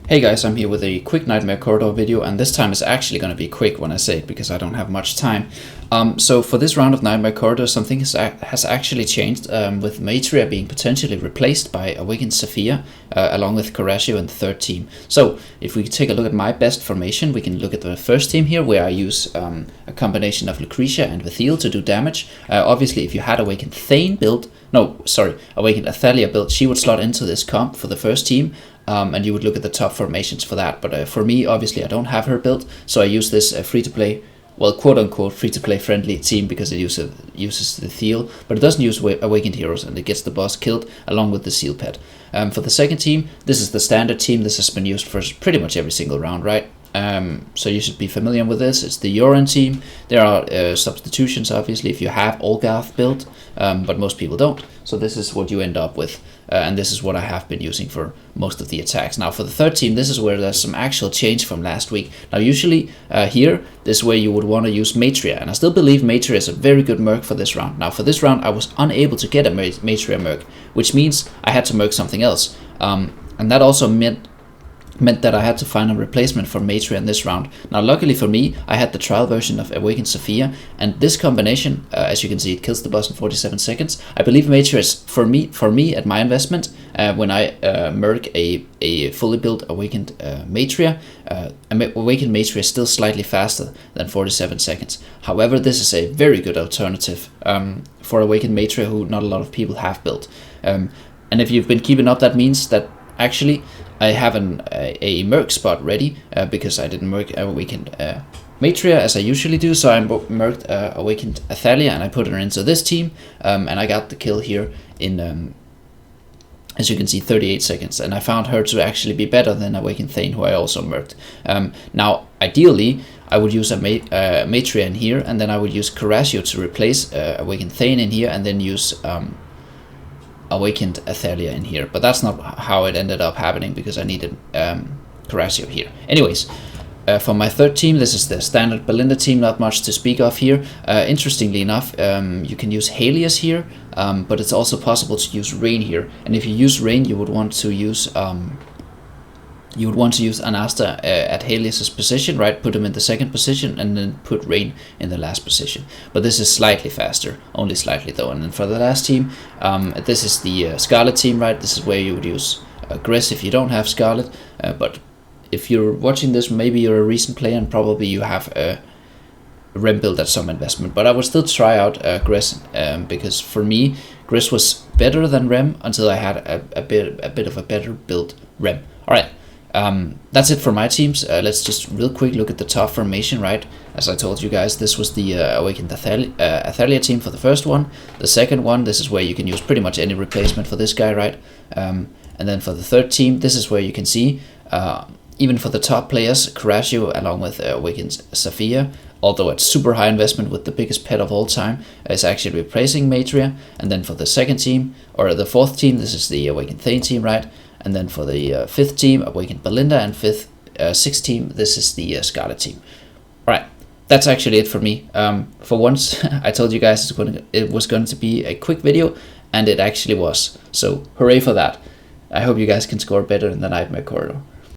Hey guys, I'm here with a quick Nightmare Corridor video, and this time is actually going to be quick when I say it because I don't have much time. So for this round of Nightmare Corridor, something has actually changed, with Matria being potentially replaced by Awakened Sophia, along with Coratio in the third team. So if we take a look at my best formation, we can look at the first team here, where I use a combination of Lucretia and Vithiel to do damage. Obviously, if you had Awakened Awakened Athalia build, she would slot into this comp for the first team. And you would look at the top formations for that. But for me, obviously, I don't have her built, so I use this free-to-play, well, quote-unquote free-to-play friendly team because it uses the Thiel, but it doesn't use Awakened Heroes, and it gets the boss killed along with the Seal Pet. For the second team, this is the standard team. This has been used for pretty much every single round, right? So you should be familiar with this. It's the Yoran team. There are substitutions, obviously, if you have Olgarth built, but most people don't. So this is what you end up with, and this is what I have been using for most of the attacks. Now for the third team, this is where there's some actual change from last week. Now usually here, this is where you would want to use Matria, and I still believe Matria is a very good merc for this round. Now for this round, I was unable to get a Matria merc, which means I had to merc something else, and that also meant that I had to find a replacement for Matria in this round. Now luckily for me, I had the trial version of Awakened Sophia, and this combination, as you can see, it kills the boss in 47 seconds. I believe Matria is, for me at my investment, when I merc a fully built Awakened Matria, Awakened Matria is still slightly faster than 47 seconds. However, this is a very good alternative for Awakened Matria, who not a lot of people have built. And if you've been keeping up, that means that actually I have a merc spot ready, because I didn't merc Awakened Matria as I usually do, so I merced Awakened Athalia and I put her into this team, and I got the kill here in, as you can see, 38 seconds, and I found her to actually be better than Awakened Thane, who I also merced. Now, ideally, I would use a Matria in here, and then I would use Coratio to replace Awakened Thane in here, and then use Awakened Athalia in here, but that's not how it ended up happening because I needed Coratio here. Anyways, for my third team, this is the standard Belinda team, not much to speak of here. Interestingly enough, you can use Helios here, but it's also possible to use Rain here, and if you use Rain, you would want to use Anasta at Helios' position, right? Put him in the second position and then put Rain in the last position. But this is slightly faster, only slightly though. And then for the last team, this is the Scarlet team, right? This is where you would use Gress if you don't have Scarlet. But if you're watching this, maybe you're a recent player and probably you have a Rem build at some investment. But I would still try out Gress, because for me, Gress was better than Rem until I had a bit of a better built Rem. All right. That's it for my teams. Let's just real quick look at the top formation, right? As I told you guys, this was the Awakened Athalia team for the first one. The second one, this is where you can use pretty much any replacement for this guy, right? And then for the third team, this is where you can see, even for the top players, Coratio along with Awakened Sophia, although at super high investment with the biggest pet of all time, is actually replacing Matria. And then for the second team, or the fourth team, this is the Awakened Thane team, right? And then for the fifth team, Awakened Belinda, and sixth team, this is the Scarlet team. Alright, that's actually it for me. For once, I told you guys it was going to be a quick video, and it actually was. So, hooray for that. I hope you guys can score better in the Nightmare Corridor.